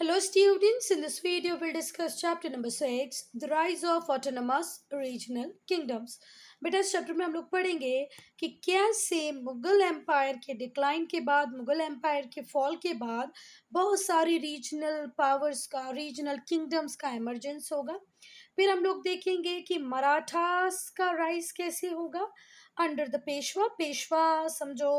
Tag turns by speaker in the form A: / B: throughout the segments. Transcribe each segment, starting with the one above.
A: Hello students, in this video we'll discuss chapter number 6, The Rise of Autonomous Regional Kingdoms. बेटा इस chapter में हम लोग पढ़ेंगे कि कैसे मुगल एम्पायर के डिक्लाइन के बाद, मुगल एम्पायर के फॉल के बाद बहुत सारी रीजनल पावर्स का, रीजनल किंगडम्स का एमर्जेंस होगा। फिर हम लोग देखेंगे कि मराठास का राइज कैसे होगा अंडर द पेशवा। पेशवा समझो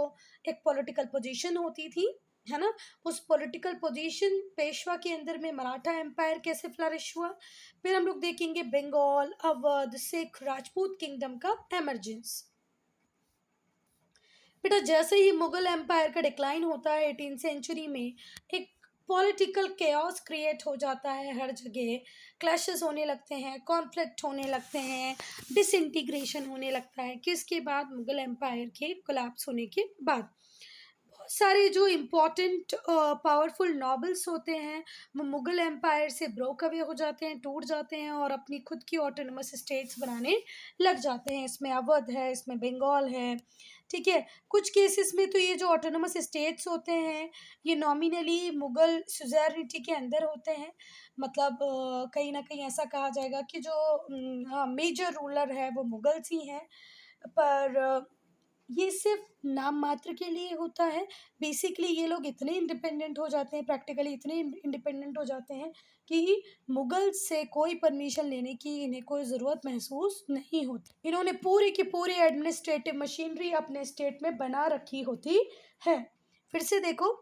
A: एक पॉलिटिकल पोजीशन होती थी, है ना। उस पॉलिटिकल पोजीशन पेशवा के अंदर में मराठा एम्पायर कैसे फ्लरिश हुआ। फिर हम लोग देखेंगे बंगाल, अवध, सिख, राजपूत किंगडम का एमर्जेंस। बेटा जैसे ही मुगल एम्पायर का डिक्लाइन होता है 18th सेंचुरी में, एक पॉलिटिकल केओस क्रिएट हो जाता है हर जगह। क्लैशेस होने लगते हैं, कॉन्फ्लिक्ट होने लगते हैं, डिसइंटीग्रेशन होने लगता है। किसके बाद? मुगल एम्पायर के कोलैप्स होने के बाद। बहुत सारे जो इम्पोर्टेंट पावरफुल नॉबल्स होते हैं वो मुगल एम्पायर से ब्रोक अवे हो जाते हैं, टूट जाते हैं और अपनी खुद की ऑटोनमस स्टेट्स बनाने लग जाते हैं। इसमें अवध है, इसमें बंगाल है, ठीक है। कुछ केसेस में तो ये जो ऑटोनमस स्टेट्स होते हैं ये नॉमिनली मुगल सुज़ेरिटी के अंदर होते हैं। मतलब कहीं ना कहीं ऐसा कहा जाएगा कि जो मेजर रूलर है वो मुगल्स ही हैं, पर ये सिर्फ नाम मात्र के लिए होता है। बेसिकली ये लोग इतने इंडिपेंडेंट हो जाते हैं, प्रैक्टिकली इतने इंडिपेंडेंट हो जाते हैं कि मुगल से कोई परमिशन लेने की इन्हें कोई ज़रूरत महसूस नहीं होती। इन्होंने पूरी की पूरी एडमिनिस्ट्रेटिव मशीनरी अपने स्टेट में बना रखी होती है। फिर से देखो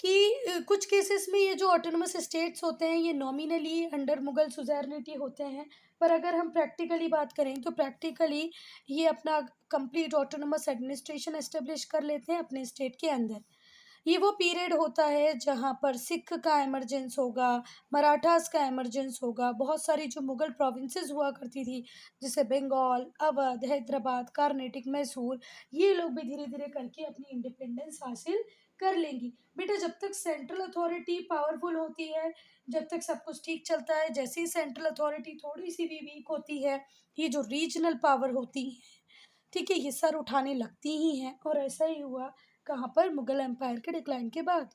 A: कि कुछ केसेस में ये जो ऑटोनमस स्टेट्स होते हैं ये नॉमिनली अंडर मुगल सुज़ेरिटी होते हैं, पर अगर हम प्रैक्टिकली बात करें तो प्रैक्टिकली ये अपना कंप्लीट ऑटोनमस एडमिनिस्ट्रेशन एस्टेब्लिश कर लेते हैं अपने स्टेट के अंदर। ये वो पीरियड होता है जहाँ पर सिख का एमरजेंस होगा, मराठास का एमरजेंस होगा। बहुत सारी जो मुगल प्रोविंसेस हुआ करती थी जैसे बंगाल, अवध, हैदराबाद, कर्नाटक, मैसूर, ये लोग भी धीरे धीरे करके अपनी इंडिपेंडेंस हासिल कर लेंगी। बेटा जब तक सेंट्रल अथॉरिटी पावरफुल होती है, जब तक सब कुछ ठीक चलता है, जैसे ही सेंट्रल अथॉरिटी थोड़ी सी भी वीक होती है, ये जो रीजनल पावर होती है, ठीक है, ये सर उठाने लगती ही हैं। और ऐसा ही हुआ कहाँ पर? मुगल एम्पायर के डिक्लाइन के बाद।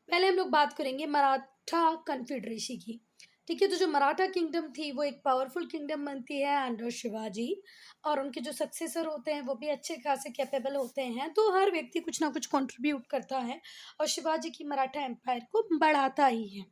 A: पहले हम लोग बात करेंगे मराठा कन्फेडरेसी की, ठीक है। तो जो मराठा किंगडम थी वो एक पावरफुल किंगडम बनती है अंडर शिवाजी, और उनके जो सक्सेसर होते हैं वो भी अच्छे खासे कैपेबल होते हैं। तो हर व्यक्ति कुछ ना कुछ कंट्रीब्यूट करता है और शिवाजी की मराठा एम्पायर को बढ़ाता ही है।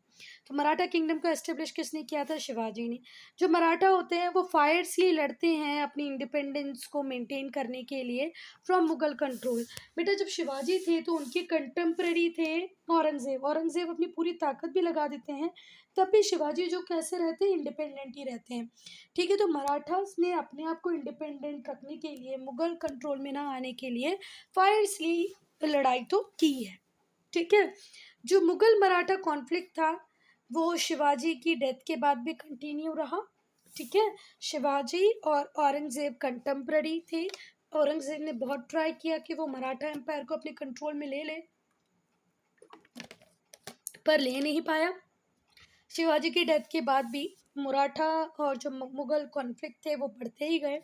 A: तो मराठा किंगडम को एस्टेब्लिश किसने किया था? शिवाजी ने। जो मराठा होते हैं वो फायरसली लड़ते हैं अपनी इंडिपेंडेंस को मेंटेन करने के लिए फ्रॉम मुगल कंट्रोल। बेटा जब शिवाजी थे तो उनके कंटेम्प्रेरी थे औरंगजेब। औरंगजेब अपनी पूरी ताकत भी लगा देते हैं, तब भी शिवाजी जो कैसे रहते हैं? इंडिपेंडेंट ही रहते हैं, ठीक है। तो मराठास ने अपने आप को इंडिपेंडेंट रखने के लिए, मुगल कंट्रोल में ना आने के लिए फायरसली लड़ाई तो की है, ठीक है। जो मुगल मराठा कॉन्फ्लिक्ट था वो शिवाजी की डेथ के बाद भी कंटिन्यू रहा, ठीक है। शिवाजी और औरंगजेब कंटेम्प्रेरी थे। औरंगजेब ने बहुत ट्राई किया कि वो मराठा एम्पायर को अपने कंट्रोल में ले ले, पर ले नहीं पाया। शिवाजी की डेथ के बाद भी मराठा और जो मुगल कॉन्फ्लिक्ट थे वो बढ़ते ही गए।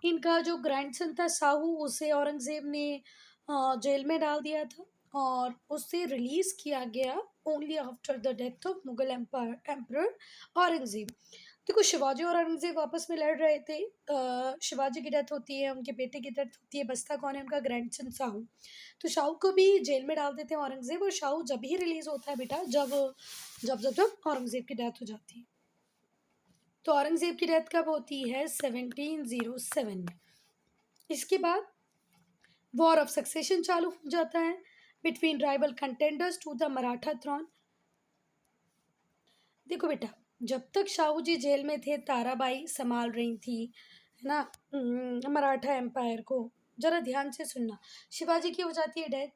A: इनका जो ग्रैंडसन था साहू, उसे औरंगजेब ने जेल में डाल दिया था और उसे रिलीज किया गया only after the death of Mughal emperor Aurangzeb. देखो शिवाजी और औरंगजेब आपस में लड़ रहे थे। शिवाजी की डेथ होती है, उनके बेटे की डेथ होती है, बचता कौन है? उनका ग्रैंडसन साहू। तो शाहू को भी जेल में डाल देते हैं औरंगजेब, और शाहू जब ही रिलीज होता है बेटा जब जब जब जब औरंगजेब की डेथ हो जाती है। तो औरंगजेब की डेथ कब होती है? 1707 में। इसके बाद वॉर ऑफ सक्सेशन चालू हो जाता है between rival contenders to the Maratha throne. देखो बेटा जब तक शाहू जी जेल में थे ताराबाई संभाल रही थी, है ना, मराठा एम्पायर को। जरा ध्यान से सुनना। शिवाजी की हो जाती है डेथ,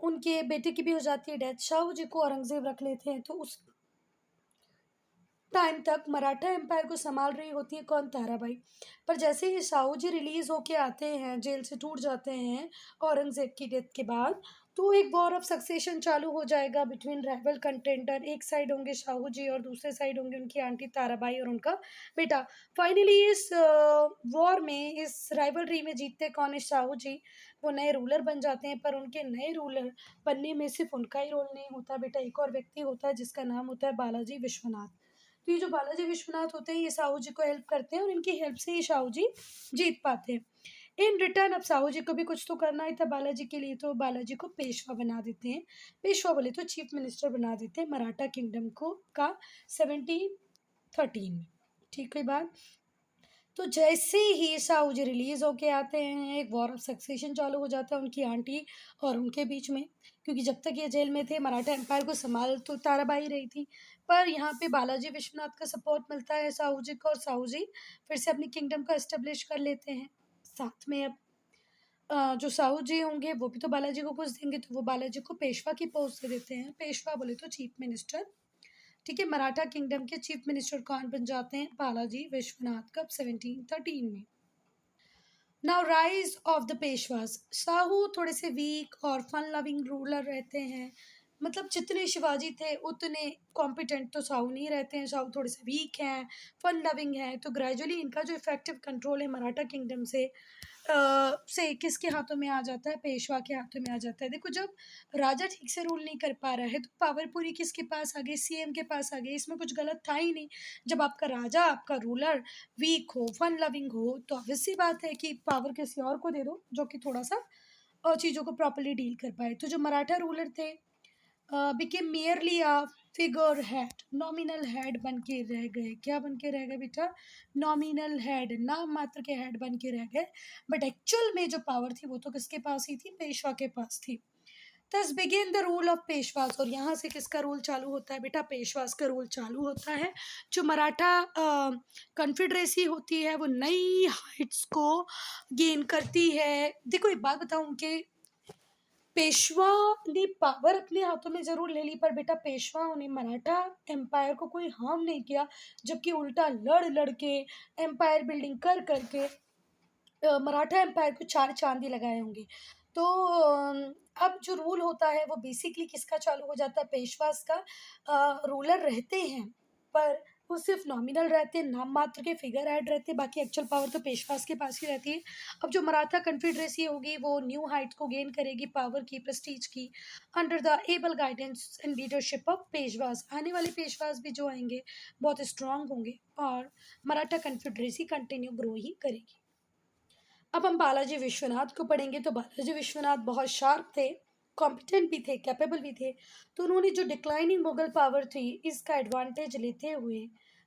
A: उनके बेटे की भी हो जाती है डेथ, शाहू जी को औरंगजेब रख लेते हैं। तो उस टाइम तक मराठा एम्पायर को संभाल रही होती है कौन? ताराबाई। पर जैसे ही शाहू जी रिलीज होके आते हैं, जेल से टूट जाते हैं औरंगजेब की डेथ के बाद, तो एक वॉर ऑफ सक्सेशन चालू हो जाएगा बिटवीन राइवल कंटेंडर। एक साइड होंगे शाहू जी और दूसरे साइड होंगे उनकी आंटी ताराबाई और उनका बेटा। फाइनली इस वॉर में, इस राइवलरी में जीतते कौन है? शाहू जी। वो नए रूलर बन जाते हैं, पर उनके नए रूलर बनने में सिर्फ उनका ही रोल नहीं होता बेटा, एक और व्यक्ति होता है जिसका नाम होता है बालाजी विश्वनाथ। तो ये जो बालाजी विश्वनाथ होते हैं ये शाहू जी को हेल्प करते हैं और इनकी हेल्प से ही शाहू जी जीत पाते हैं। इन रिटर्न अब साहू जी को भी कुछ तो करना ही था बालाजी के लिए, तो बालाजी को पेशवा बना देते हैं। पेशवा बोले तो चीफ मिनिस्टर बना देते हैं मराठा किंगडम को का 1713 में। ठीक है बात। तो जैसे ही साहू जी रिलीज होके आते हैं, एक वॉर ऑफ सक्सेशन चालू हो जाता है उनकी आंटी और उनके बीच में, क्योंकि जब तक ये जेल में थे मराठा एम्पायर को संभाल तो ताराबाई रही थी। पर यहाँ पे बालाजी विश्वनाथ का सपोर्ट मिलता है साहू जी को, और साहू जी फिर से अपनी किंगडम को एस्टेब्लिश कर लेते हैं। साथ में अब जो साहू जी होंगे वो भी तो बालाजी को कुछ देंगे, तो वो बालाजी को पेशवा की पोस्ट दे देते हैं। पेशवा बोले तो चीफ मिनिस्टर। ठीक है, मराठा किंगडम के चीफ मिनिस्टर कौन बन जाते हैं? बालाजी विश्वनाथ। कब? 1713 में। Now rise of the Peshwas. Sahu थोड़े से वीक और फन लविंग रूलर रहते हैं। मतलब जितने शिवाजी थे उतने कॉम्पिटेंट तो साहू नहीं रहते हैं। साहू थोड़े से वीक हैं, फन लविंग हैं, तो ग्रेजुअली इनका जो इफेक्टिव कंट्रोल है मराठा किंगडम से किसके हाथों में आ जाता है? पेशवा के हाथों में आ जाता है। देखो, जब राजा ठीक से रूल नहीं कर पा रहा है तो पावर पूरी किसके पास आ गई? सीएम के पास आ गई। इसमें कुछ गलत था ही नहीं। जब आपका राजा, आपका रूलर वीक हो, फन लविंग हो, तो ऑब्वियस सी बात है कि पावर किसी और को दे दो जो कि थोड़ा सा चीज़ों को प्रॉपर्ली डील कर पाए। तो जो मराठा रूलर थे became merely a figure head, nominal head बन के रह गए। क्या बन के रह गए बेटा? नॉमिनल हेड, नाम मात्र के हेड बन के रह गए। बट एक्चुअल में जो पावर थी वो तो किसके पास ही थी? पेशवा के पास थी। Thus began the rule of Peshwas. और यहाँ से किसका रूल चालू होता है बेटा? पेशवास का रूल चालू होता है। जो मराठा कॉन्फिडरेसी होती है वो नई हाइट्स को गेन करती है। देखो एक बात बताऊं कि पेशवा ने पावर अपने हाथों में जरूर ले ली, पर बेटा पेशवाओं ने मराठा एम्पायर को कोई हार्म नहीं किया, जबकि उल्टा लड़ लड़ के, एम्पायर बिल्डिंग कर करके मराठा एम्पायर को चार चांदी लगाए होंगे। तो अब जो रूल होता है वो बेसिकली किसका चालू हो जाता है? पेशवास का। रूलर रहते हैं पर वो सिर्फ नॉमिनल रहते हैं, नाम मात्र के फिगर ऐड रहते हैं, बाकी एक्चुअल पावर तो पेशवास के पास ही रहती है। अब जो मराठा कन्फेडरेसी होगी वो न्यू हाइट को गेन करेगी, पावर की, प्रेस्टीज की, under the able guidance and leadership of Peshwas. आने वाले पेशवास भी जो आएंगे बहुत स्ट्रांग होंगे और मराठा कन्फेडरेसी कंटिन्यू ग्रो ही करेगी। अब हम बालाजी विश्वनाथ को पढ़ेंगे। तो बालाजी विश्वनाथ बहुत शार्प थे, कॉम्पिटेंट भी थे, कैपेबल भी थे। तो उन्होंने जो डिक्लाइनिंग मुगल पावर थी इसका एडवांटेज लेते हुए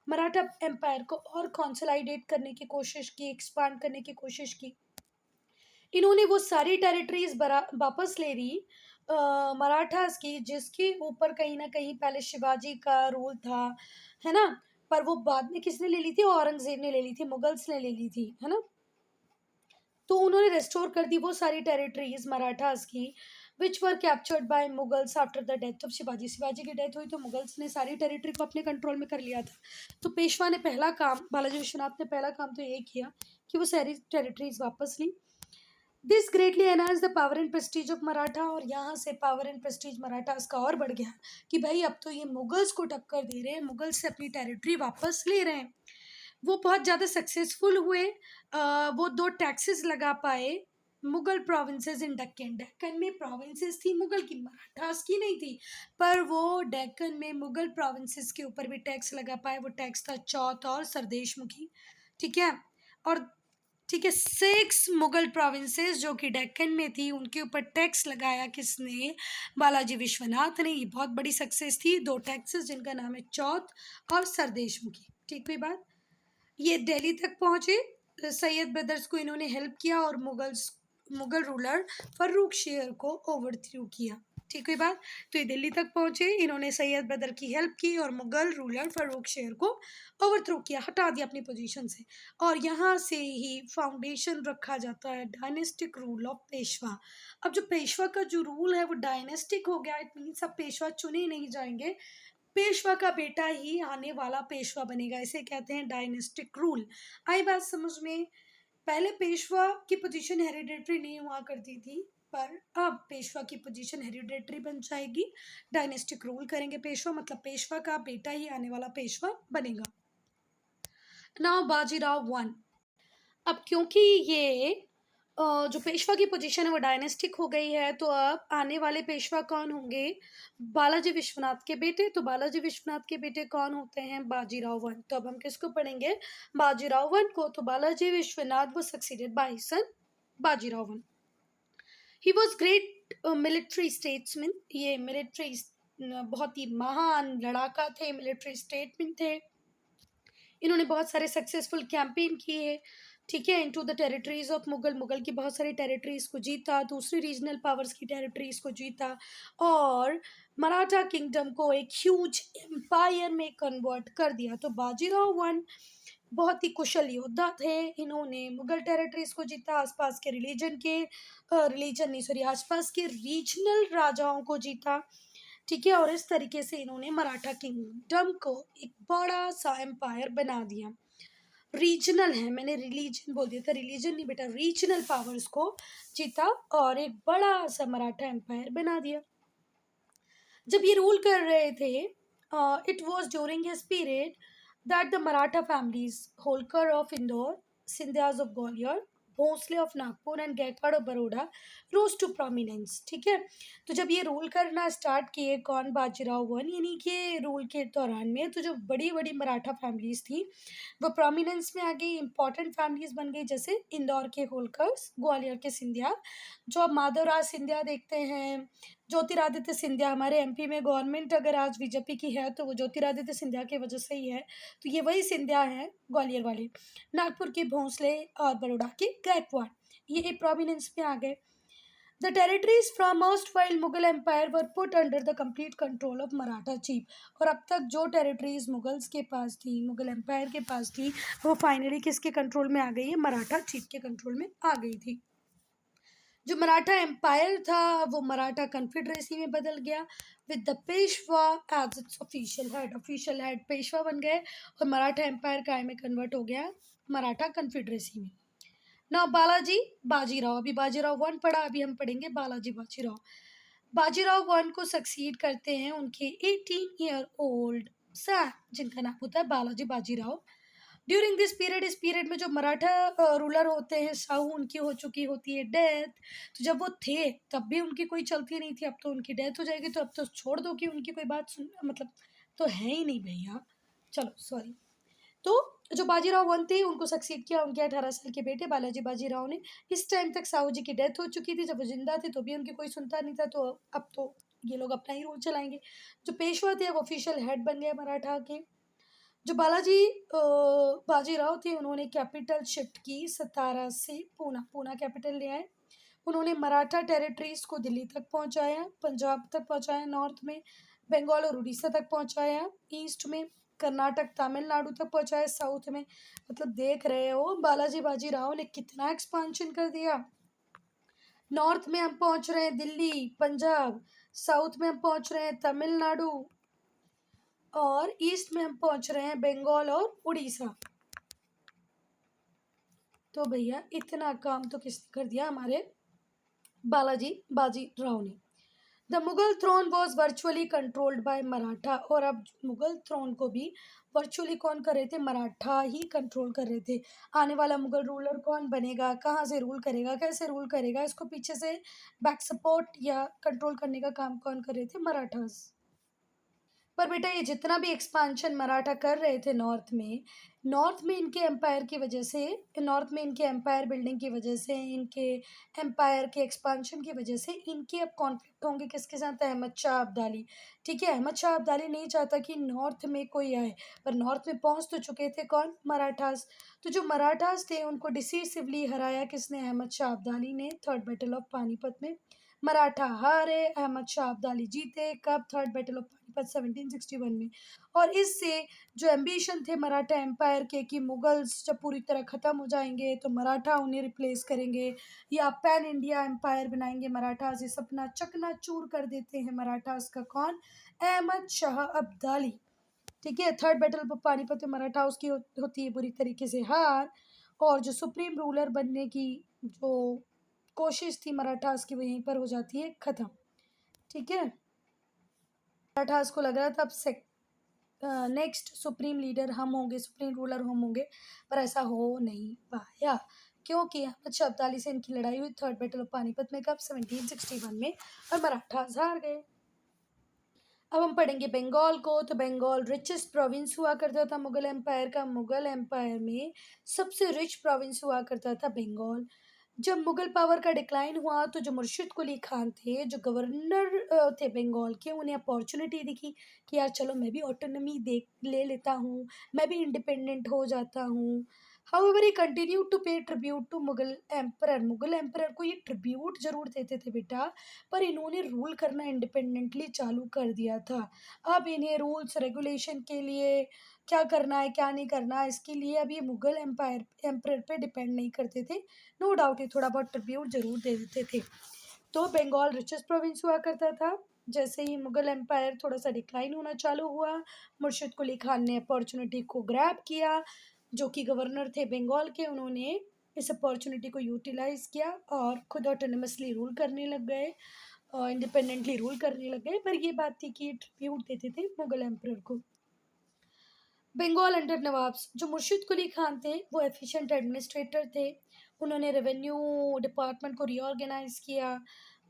A: मराठा एम्पायर को और कंसोलिडेट करने की कोशिश की, एक्सपांड करने की कोशिश की। इन्होंने वो सारी टेरिटरीज वापस ले ली मराठास की, जिसके ऊपर कहीं ना कहीं पहले शिवाजी का रूल था, है ना। पर वो बाद में किसने ले ली थी? औरंगजेब ने ले ली थी, मुगल्स ने ले ली थी, है ना। तो उन्होंने रेस्टोर कर दी वो सारी टेरिटरीज मराठास की, which were captured by Mughals after the death of Shivaji. Shivaji की डेथ हुई तो मुगल्स ने सारी टेरिटरी को अपने कंट्रोल में कर लिया था। तो पेशवा ने पहला काम, बालाजी विश्वनाथ ने पहला काम तो ये किया कि वो सारी टेरिटरीज वापस ली। This greatly enhance the power and prestige of Maratha. और यहाँ से पावर एंड प्रेस्टीज मराठास का और बढ़ गया कि भाई अब तो ये मुगल्स को टक्कर दे रहे हैं, मुगल्स से अपनी टेरिटरी वापस ले रहे हैं। वो बहुत ज़्यादा सक्सेसफुल हुए। वो दो टैक्सेस लगा पाए मुगल प्रोविंसेस इन डेक्कन। डेक्कन में प्रोविंसेस थी मुगल की, मराठास की नहीं थी, पर वो डेक्कन में मुगल प्रोविंसेस के ऊपर भी टैक्स लगा पाए। वो टैक्स था चौथ और सरदेशमुखी। ठीक है। और ठीक है, 6 मुगल प्रोविंसेस जो कि डेक्कन में थी उनके ऊपर टैक्स लगाया किसने? बालाजी विश्वनाथ ने। ये बहुत बड़ी सक्सेस थी। दो टैक्सेस जिनका नाम है चौथ और सरदेशमुखी। ठीक हुई बात। ये दिल्ली तक पहुंचे। सैयद ब्रदर्स को इन्होंने हेल्प किया और मुगल रूलर फर्रुख शेर को ओवरथ्रो किया। ठीक हुई बात। तो ये दिल्ली तक पहुंचे, इन्होंने सैयद ब्रदर की हेल्प की और मुगल रूलर फर्रुख शेर को ओवरथ्रो किया, हटा दिया अपनी पोजीशन से। और यहाँ से ही फाउंडेशन रखा जाता है डायनेस्टिक रूल ऑफ पेशवा। अब जो पेशवा का जो रूल है वो डायनेस्टिक हो गया। इट मीन्स अब पेशवा चुने नहीं जाएंगे, पेशवा का बेटा ही आने वाला पेशवा बनेगा। इसे कहते हैं डायनेस्टिक रूल। आई बात समझ में? पहले पेशवा की पोजीशन हेरिडेटरी नहीं हुआ करती थी, पर अब पेशवा की पोजीशन हेरिडेटरी बन जाएगी, डायनेस्टिक रूल करेंगे पेशवा, मतलब पेशवा का बेटा ही आने वाला पेशवा बनेगा। Now Bajirao one. अब क्योंकि ये जो पेशवा की पोजीशन है वो डायनेस्टिक हो गई है, तो अब आने वाले पेशवा कौन होंगे? बालाजी विश्वनाथ के बेटे। तो बालाजी विश्वनाथ के बेटे कौन होते हैं? बाजीराव वन। तो अब हम किसको पढ़ेंगे? बाजीराव वन को। तो बालाजी विश्वनाथ वो succeeded by his son Bajirao one. He was great military statesman. ये मिलिट्री बहुत ही महान लड़ाका थे, मिलिट्री स्टेटमैन थे। इन्होंने बहुत सारे सक्सेसफुल कैंपेन किए, ठीक है, into the territories of Mughal. Mughal की बहुत सारी टेरिटरीज को जीता, दूसरी रीजनल पावर्स की टेरिटरीज को जीता, और मराठा किंगडम को एक ह्यूज एम्पायर में कन्वर्ट कर दिया। तो बाजीराव वन बहुत ही कुशल योद्धा थे। इन्होंने मुगल टेरिटरीज को जीता, आसपास के रिलीजन नहीं सॉरी आसपास के रीजनल राजाओं को जीता, ठीक है, और इस तरीके से इन्होंने मराठा किंगडम को एक बड़ा सा एम्पायर बना दिया। रीजनल है, मैंने रिलीजन बोल दिया था, रिलीजन नहीं बेटा, रीजनल पावर्स को जीता और एक बड़ा सा मराठा एम्पायर बना दिया। जब ये रूल कर रहे थे, it was during his period that the Maratha families Holkar of Indore, Scindias of Gwalior, Bhosle of Nagpur and Gaekwad of Baroda rose to prominence, ठीक है। तो जब ये रूल करना स्टार्ट किए कौन? बाजीराव वन, यानी कि रूल के दौरान में तो जो बड़ी बड़ी मराठा फैमिलीज थी वो प्रोमिनेंस में आ गई, इंपॉर्टेंट फैमिलीज बन गई, जैसे इंदौर के होलकर्स, ग्वालियर के सिंधिया। जो अब माधवराज सिंधिया देखते हैं, ज्योतिरादित्य सिंधिया, हमारे एमपी में गवर्नमेंट अगर आज बीजेपी की है तो वो ज्योतिरादित्य सिंधिया की वजह से ही है। तो ये वही सिंधिया हैं ग्वालियर वाले, नागपुर के भोंसले और बड़ौदा के गायकवाड़, ये प्रोमिनेंस में आ गए। The territories from erstwhile Mughal Empire were put under the complete control of Maratha chief। और अब तक जो टेरिटरीज मुगल्स के पास थी, मुगल एम्पायर के पास थी, वो फाइनली किसके कंट्रोल में आ गई है? मराठा चीफ के कंट्रोल में आ गई थी। जो मराठा एम्पायर था वो मराठा कन्फेडरेसी में बदल गया, with the Peshwa as its official head. Official head Peshwa बन गए और मराठा एम्पायर काय में कन्वर्ट हो गया? मराठा कन्फेडरेसी में। ना बालाजी बाजीराव, अभी बाजीराव वन पढ़ा, अभी हम पढ़ेंगे बालाजी बाजीराव। बाजीराव वन को सक्सीड करते हैं उनके 18 ईयर ओल्ड सन, जिनका नाम होता है Balaji Bajirao. During this period, इस पीरियड में जो मराठा रूलर होते हैं साहू, उनकी हो चुकी होती है डेथ। तो जब वो थे तब भी उनकी कोई चलती नहीं थी, अब तो उनकी डेथ हो जाएगी, तो अब तो छोड़ दो कि उनकी कोई बात सुन, मतलब तो है ही नहीं भैया, चलो सॉरी। तो जो बाजीराव वन थे उनको सक्सीड किया उनके 18 साल के बेटे बालाजी बाजीराव ने। इस टाइम तक साहू जी की डेथ हो चुकी थी, जब वो जिंदा थे तो भी उनकी कोई सुनता नहीं था, तो अब तो ये लोग अपना ही रूल चलाएंगे। जो पेशवा थे वो ऑफिशियल हेड बन गए मराठा के। जो बालाजी बाजीराव थे उन्होंने कैपिटल शिफ्ट की सतारा से पूना, पूना कैपिटल ले आए। उन्होंने मराठा टेरिटरीज को दिल्ली तक पहुंचाया, पंजाब तक पहुंचाया, नॉर्थ में बंगाल और उड़ीसा तक पहुंचाया, ईस्ट में कर्नाटक तमिलनाडु तक पहुंचाया, साउथ में, मतलब देख रहे हो बालाजी बाजीराव ने कितना एक्सपांशन कर दिया। नॉर्थ में हम पहुंच रहे हैं दिल्ली पंजाब, साउथ में हम पहुंच रहे हैं तमिलनाडु, और ईस्ट में हम पहुंच रहे हैं बंगाल और उड़ीसा। तो भैया इतना काम तो किसने कर दिया? हमारे बालाजी बाजीराव ने। The Mughal throne was virtually controlled by Maratha. और अब मुगल थ्रोन को भी वर्चुअली कौन कर रहे थे? मराठा ही कंट्रोल कर रहे थे। आने वाला मुगल रूलर कौन बनेगा, कहाँ से रूल करेगा, कैसे रूल करेगा, इसको पीछे से बैक सपोर्ट या कंट्रोल करने का काम कौन कर रहे थे? मराठास। पर बेटा ये जितना भी एक्सपांशन मराठा कर रहे थे नॉर्थ में इनके एम्पायर की वजह से, नॉर्थ में इनके एम्पायर बिल्डिंग की वजह से, इनके एम्पायर के एक्सपांशन की वजह से इनके अब कॉन्फ्लिक्ट होंगे किसके साथ? अहमद शाह अब्दाली, ठीक है। अहमद शाह अब्दाली नहीं चाहता कि नॉर्थ में कोई आए, पर नॉर्थ में पहुंच तो चुके थे कौन? मराठास। तो जो मराठास थे उनको डिसीसिवली हराया किसने? अहमद शाह अब्दाली ने, थर्ड बैटल ऑफ पानीपत में। मराठा हारे, अहमद शाह अब्दाली जीते। कब? थर्ड बैटल ऑफ पानीपत 1761 में। और इससे जो एम्बिशन थे मराठा एम्पायर के कि मुगल्स जब पूरी तरह ख़त्म हो जाएंगे तो मराठा उन्हें रिप्लेस करेंगे या पैन इंडिया एम्पायर बनाएंगे मराठास, ये सपना चकनाचूर कर देते हैं मराठास का कौन? अहमद शाह अब्दाली, ठीक है। थर्ड बैटल ऑफ पानीपत में मराठास की होती है बुरी तरीके से हार, और जो सुप्रीम रूलर बनने की जो कोशिश थी मराठास की वो यहीं पर हो जाती है ख़त्म। ठीक है, मराठास को लग रहा था अब नेक्स्ट सुप्रीम लीडर हम होंगे, सुप्रीम रूलर हम होंगे, पर ऐसा हो नहीं पाया क्योंकि अहमद शाह अब्दाली से इनकी लड़ाई हुई थर्ड बैटल ऑफ पानीपत में, कब 1761 में, और मराठास हार गए। अब हम पढ़ेंगे बंगाल को। तो बंगाल रिचेस्ट प्रोविंस हुआ करता था मुगल एम्पायर का। मुगल एम्पायर में सबसे रिच प्रोविंस हुआ करता था बंगाल। जब मुगल पावर का डिक्लाइन हुआ तो जो मुर्शिद कुली खान थे, जो गवर्नर थे बंगाल के, उन्हें अपॉर्चुनिटी दिखी कि यार चलो मैं भी ऑटोनमी दे ले लेता हूँ, मैं भी इंडिपेंडेंट हो जाता हूँ। However he continue to pay tribute to Mughal emperor. Mughal emperor को ये ट्रिब्यूट जरूर देते थे बेटा, पर इन्होंने रूल करना इंडिपेंडेंटली चालू कर दिया था। अब इन्हें रूल्स रेगुलेशन के लिए क्या करना है क्या नहीं करना, इसके लिए अब ये मुगल एम्परर पे डिपेंड नहीं करते थे। नो डाउट ये थोड़ा बहुत ट्रिब्यूट जरूर दे देते थे। तो बंगाल रिचेस्ट प्रोविंस हुआ करता था। जैसे ही मुगल एम्पायर थोड़ा सा डिक्लाइन होना चालू हुआ, मुर्शिद कुली खान ने अपॉर्चुनिटी को ग्रैब किया। जो कि गवर्नर थे बंगाल के, उन्होंने इस अपॉर्चुनिटी को यूटिलाइज किया और खुद ऑटोनमसली रूल करने लग गए, इंडिपेंडेंटली रूल करने लग गए। पर ये बात थी कि ट्रिब्यूट देते थे मुगल एम्परर को। बंगाल अंडर नवाब्स। जो मुर्शिद कुली खान थे वो एफिशिएंट एडमिनिस्ट्रेटर थे। उन्होंने रेवेन्यू डिपार्टमेंट को रीऑर्गेनाइज किया,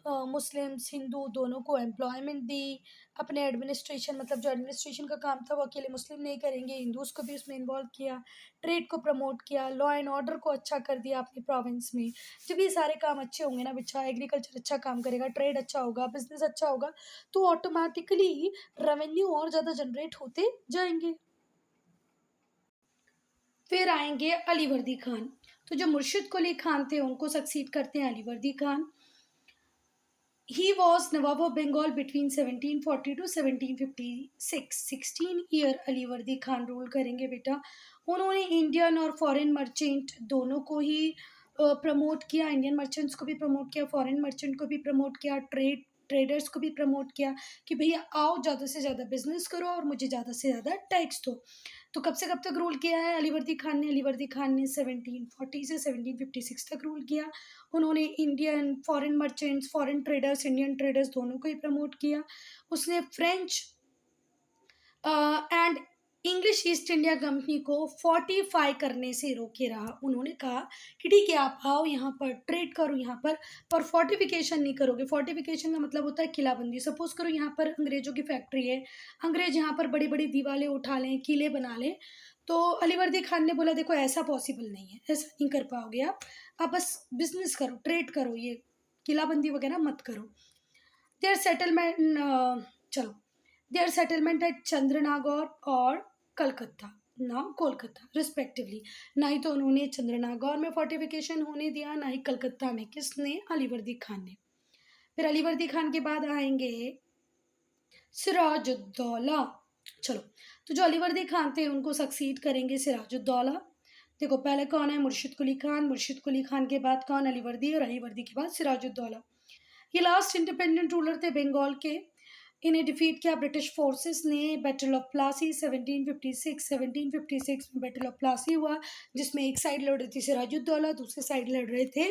A: मुस्लिम्स हिंदू दोनों को एम्प्लॉयमेंट दी। अपने एडमिनिस्ट्रेशन मतलब जो एडमिनिस्ट्रेशन का काम था वो अकेले मुस्लिम नहीं करेंगे, हिंदूज को भी उसमें इन्वॉल्व किया। ट्रेड को प्रमोट किया, लॉ एंड ऑर्डर को अच्छा कर दिया अपनी प्रोविंस में। जब ये सारे काम अच्छे होंगे ना बच्चा, एग्रीकल्चर अच्छा काम करेगा, ट्रेड अच्छा होगा, बिजनेस अच्छा होगा, तो ऑटोमेटिकली रेवेन्यू और ज़्यादा जनरेट होते जाएंगे। फिर आएंगे अलीवर्दी खान। तो जो मुर्शिद कुली खान थे उनको सक्सीड करते हैं Alivardi Khan. He was nawab of Bengal between 1740 to 1756। 16 year Alivardi Khan rule करेंगे बेटा। उन्होंने इंडियन और फॉरेन मर्चेंट दोनों को ही प्रमोट किया। इंडियन मर्चेंट्स को भी प्रमोट किया, फॉरेन मर्चेंट को भी प्रमोट किया, ट्रेडर्स को भी प्रमोट किया कि भैया आओ ज़्यादा से ज़्यादा बिजनेस करो और मुझे ज़्यादा से ज़्यादा टैक्स दो। तो कब से कब तक रूल किया है अलीवर्दी खान ने? अलीवर्दी खान ने 1740 से 1756 तक रूल किया। उन्होंने Indian foreign merchants, foreign traders, Indian traders दोनों को ही प्रमोट किया। उसने French and English east India company को फोर्टिफाई करने से रोके रहा। उन्होंने कहा कि ठीक है आप आओ यहाँ पर ट्रेड करो यहाँ पर फोर्टिफिकेशन नहीं करोगे। फोर्टिफिकेशन का मतलब होता है किलाबंदी। सपोज करो यहाँ पर अंग्रेजों की फैक्ट्री है, अंग्रेज यहाँ पर बड़ी बड़ी दीवारें उठा लें, किले बना लें, तो अलीवर्दी खान ने बोला देखो ऐसा पॉसिबल नहीं है, ऐसा नहीं कर पाओगे आप बस बिजनेस करो, ट्रेड करो, ये किलाबंदी वगैरह मत करो। देयर सेटलमेंट चलो देयर सेटलमेंट एट चंद्रनागौर और कलकत्ता, नाउ कोलकाता रिस्पेक्टिवली। ना ही तो उन्होंने चंद्रनागौर में फोर्टिफिकेशन होने दिया, ना ही कलकत्ता में। किसने? अलीवर्दी खान ने। फिर अलीवर्दी खान के बाद आएंगे सिराजुद्दौला। चलो, तो जो अलीवर्दी खान थे उनको सक्सीड करेंगे सिराजुद्दौला। देखो पहले कौन है? मुर्शिद कुली खान। मुर्शिद कुली खान के बाद कौन? अलीवर्दी। और अलीवर्दी के बाद सिराजुद्दौला। ये लास्ट इंडिपेंडेंट रूलर थे बंगाल के। इन्हें डिफीट किया ब्रिटिश फोर्सेस ने बैटल ऑफ प्लासी 1756 में बैटल ऑफ प्लासी हुआ, जिसमें एक साइड लड़ रही थी सिराजुद्दौला, दूसरी साइड लड़ रहे थे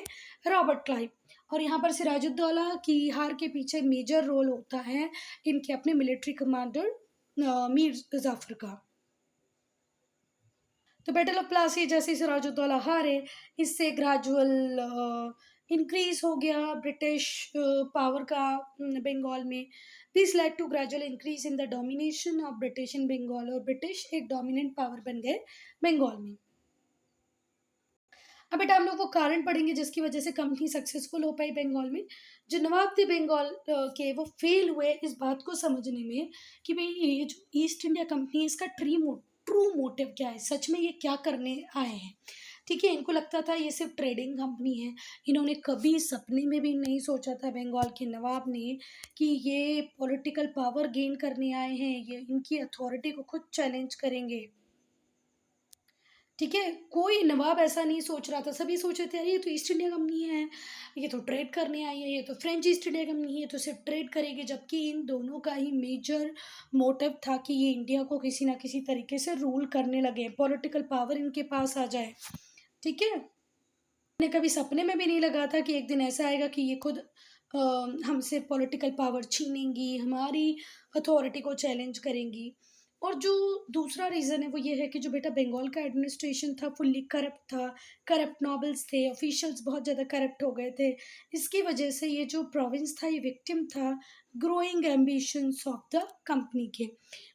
A: रॉबर्ट क्लाइव। और यहाँ पर सिराजुद्दौला की हार के पीछे मेजर रोल होता है इनके अपने मिलिट्री कमांडर मीर जाफर का। तो बैटल ऑफ प्लासी जैसे सिराजुद्दौला हारे, इससे ग्रेजुअल इंक्रीज हो गया ब्रिटिश पावर का बंगाल में। This led to gradual increase in the domination of British in Bengal. और ब्रिटिश एक डोमिनेंट पावर बन गए बंगाल में। अब बेटा हम लोग वो कारण पढ़ेंगे जिसकी वजह से कंपनी सक्सेसफुल हो पाई बंगाल में। जो नवाब थे बंगाल के, वो फेल हुए इस बात को समझने में कि भाई ये जो ईस्ट इंडिया कंपनी है इसका ट्रू मोटिव क्या है, सच में ये क्या करने आए हैं। ठीक है, इनको लगता था ये सिर्फ ट्रेडिंग कंपनी है। इन्होंने कभी सपने में भी नहीं सोचा था बंगाल के नवाब ने कि ये पॉलिटिकल पावर गेन करने आए हैं, ये इनकी अथॉरिटी को खुद चैलेंज करेंगे। ठीक है, कोई नवाब ऐसा नहीं सोच रहा था। सभी सोच रहे थे अरे ये तो ईस्ट इंडिया कंपनी है, ये तो ट्रेड करने आई है, ये तो फ्रेंच ईस्ट इंडिया कंपनी है, ये तो सिर्फ ट्रेड करेगी। जबकि इन दोनों का ही मेजर मोटिव था कि ये इंडिया को किसी ना किसी तरीके से रूल करने लगे, पॉलिटिकल पावर इनके पास आ जाए। ठीक है, ने कभी सपने में भी नहीं लगा था कि एक दिन ऐसा आएगा कि ये खुद हमसे पॉलिटिकल पावर छीनेंगी, हमारी अथॉरिटी को चैलेंज करेंगी। और जो दूसरा रीज़न है वो ये है कि जो बेटा बंगाल का एडमिनिस्ट्रेशन था फुल्ली करप्ट था, करप्ट नॉबल्स थे, ऑफिशियल्स बहुत ज़्यादा करप्ट हो गए थे। इसकी वजह से ये जो प्रोविंस था ये विक्टिम था growing ambitions of the company के।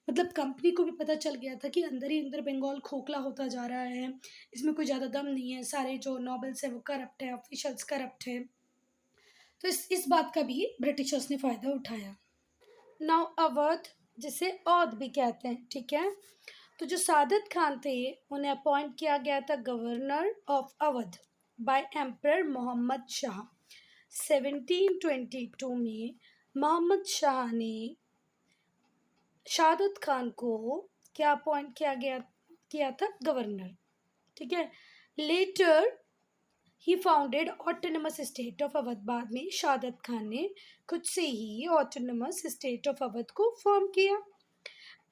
A: मतलब कंपनी को भी पता चल गया था कि अंदर ही अंदर बंगाल खोखला होता जा रहा है, इसमें कोई ज़्यादा दम नहीं है, सारे जो नॉबल्स हैं वो करप्ट हैं, ऑफिशियल्स करप्ट हैं। तो इस बात का भी ब्रिटिशर्स ने फ़ायदा उठाया। नाउ अवध, जिसे औध भी कहते हैं, ठीक है। तो जो सादत खान थे उन्हें अपॉइंट किया गया था governor of Awadh by emperor Mohammad Shah. 1722 में मोहम्मद शाह ने शादत खान को क्या अपॉइंट किया था गवर्नर, ठीक है। Later he founded autonomous state of Awadh. बाद में शादत खान ने खुद से ही ऑटोनमस स्टेट ऑफ अवध को फॉर्म किया।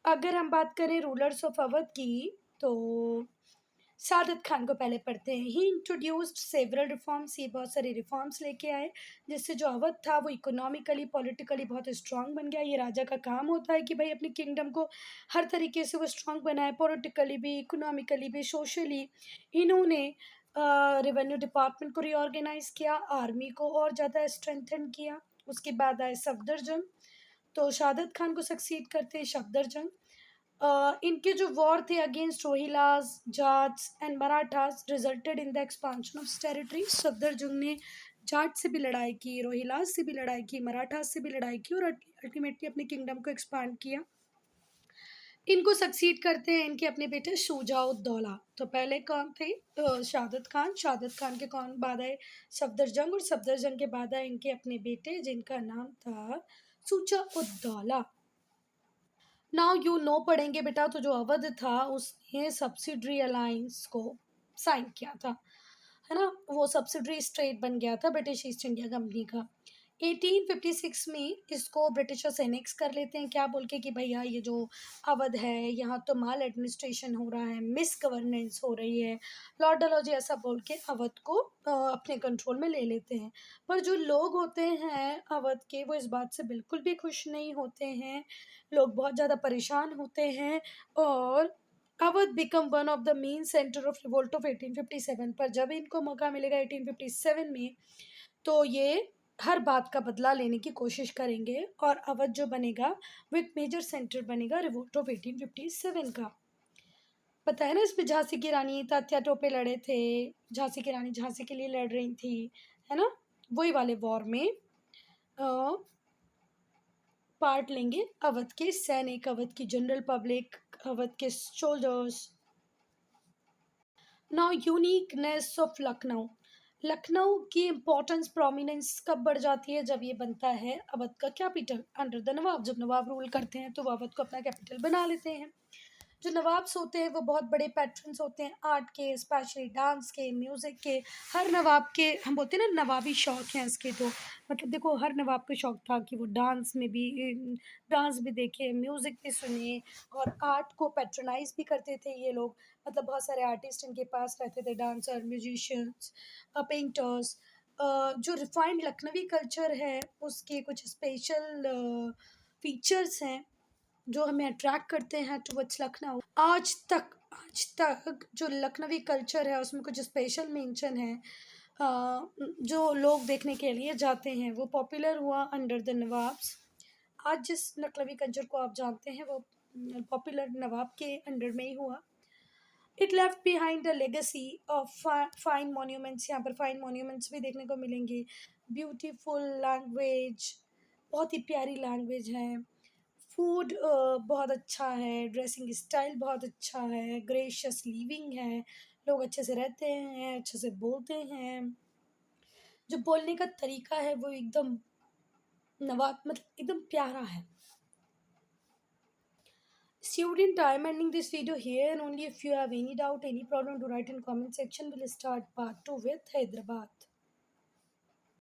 A: अगर हम बात करें रूलर्स ऑफ अवध की, तो सादत खान को पहले पढ़ते हैं। ही इंट्रोड्यूस्ड सेवरल रिफॉर्म्स, ये बहुत सारे रिफॉर्म्स लेके आए जिससे जो अवध था वो इकोनॉमिकली पॉलिटिकली बहुत स्ट्रांग बन गया। ये राजा का काम होता है कि भाई अपनी किंगडम को हर तरीके से वो स्ट्रांग बनाए, पॉलिटिकली भी, इकोनॉमिकली भी, सोशली। इन्होंने रेवेन्यू डिपार्टमेंट को रीऑर्गेनाइज किया, आर्मी को और ज़्यादा स्ट्रेंथन किया। उसके बाद आए सफदरजंग, तो शादत खान को सक्सीड करते हैं सफदरजंग। इनके जो वॉर थे against Rohillas, Jats and Marathas resulted in the expansion of territory. Safdarjung ने जाट से भी लड़ाई की, रोहिलास से भी लड़ाई की, मराठास से भी लड़ाई की और अल्टीमेटली अपने किंगडम को एक्सपांड किया। इनको सक्सीड करते हैं इनके अपने बेटे शुजाउद्दौला। तो पहले कौन थे? शादत खान। शादत खान के कौन बाद आए? सफदरजंग। और सफदरजंग के बाद आए इनके अपने बेटे जिनका नाम था शुजाउद्दौला। नाउ यू नो पढ़ेंगे बेटा, तो जो अवध था उसने सब्सिडरी अलायंस को साइन किया था, है ना। वो सब्सिडरी स्टेट बन गया था ब्रिटिश ईस्ट इंडिया कंपनी का। 1856 में इसको ब्रिटिशर्स एनेक्स कर लेते हैं, क्या बोल के कि भैया ये जो अवध है यहाँ तो माल एडमिनिस्ट्रेशन हो रहा है, मिस गवर्नेंस हो रही है। लॉर्ड डलहौजी ऐसा बोल के अवध को अपने कंट्रोल में ले लेते हैं। पर जो लोग होते हैं अवध के वो इस बात से बिल्कुल भी खुश नहीं होते हैं। लोग बहुत ज़्यादा परेशान होते हैं और Awadh become one of the main centre of revolt of 1857। पर जब इनको मौका मिलेगा 1857 में, तो ये हर बात का बदला लेने की कोशिश करेंगे और अवध जो बनेगा वो एक मेजर सेंटर बनेगा रिवोल्ट ऑफ 1857 का। पता है ना, इसमें झांसी की रानी तात्या टोपे लड़े थे। झांसी की रानी झांसी के लिए लड़ रही थी, है ना। वही वाले वॉर में पार्ट लेंगे अवध के सैनिक, अवध की जनरल पब्लिक, अवध के soldiers. Now uniqueness of Lucknow. Lucknow की इम्पोर्टेंस प्रोमिनेंस कब बढ़ जाती है? जब ये बनता है अवध का कैपिटल अंडर द नवाब। जब नवाब रूल करते हैं तो वो अवध को अपना कैपिटल बना लेते हैं। जो नवाब्स होते हैं वो बहुत बड़े पैट्रन्स होते हैं आर्ट के, स्पेशली डांस के, म्यूज़िक के। हर नवाब के, हम बोलते हैं ना नवाबी शौक हैं इसके, तो मतलब देखो हर नवाब को शौक था कि वो डांस में भी, डांस भी देखे, म्यूज़िक भी सुने और आर्ट को पैट्रनाइज भी करते थे ये लोग। मतलब बहुत सारे आर्टिस्ट इनके पास रहते थे, डांसर, म्यूजिशियंस, पेंटर्स। जो रिफाइंड लखनवी कल्चर है उसके कुछ स्पेशल फीचर्स हैं जो हमें अट्रैक्ट करते हैं टुवर्ड्स लखनऊ। आज तक जो लखनवी कल्चर है उसमें कुछ स्पेशल मेंशन है जो लोग देखने के लिए जाते हैं। वो पॉपुलर हुआ अंडर द नवाब्स। आज जिस लखनवी कल्चर को आप जानते हैं वो पॉपुलर नवाब के अंडर में ही हुआ। It left behind a legacy of fine monuments. यहाँ पर फाइन मॉन्यूमेंट्स भी देखने को मिलेंगे। ब्यूटीफुल लैंग्वेज, बहुत ही प्यारी लैंग्वेज है। फूड बहुत अच्छा है, ड्रेसिंग स्टाइल बहुत अच्छा है, ग्रेशियस लिविंग है, लोग अच्छे से रहते हैं, अच्छे से बोलते हैं। जो बोलने का तरीका है वो एकदम नवाब, मतलब एकदम प्यारा है। Student, I am ending this video here, and only if you have any doubt, any problem to write in comment section. We'll start part 2 with Hyderabad.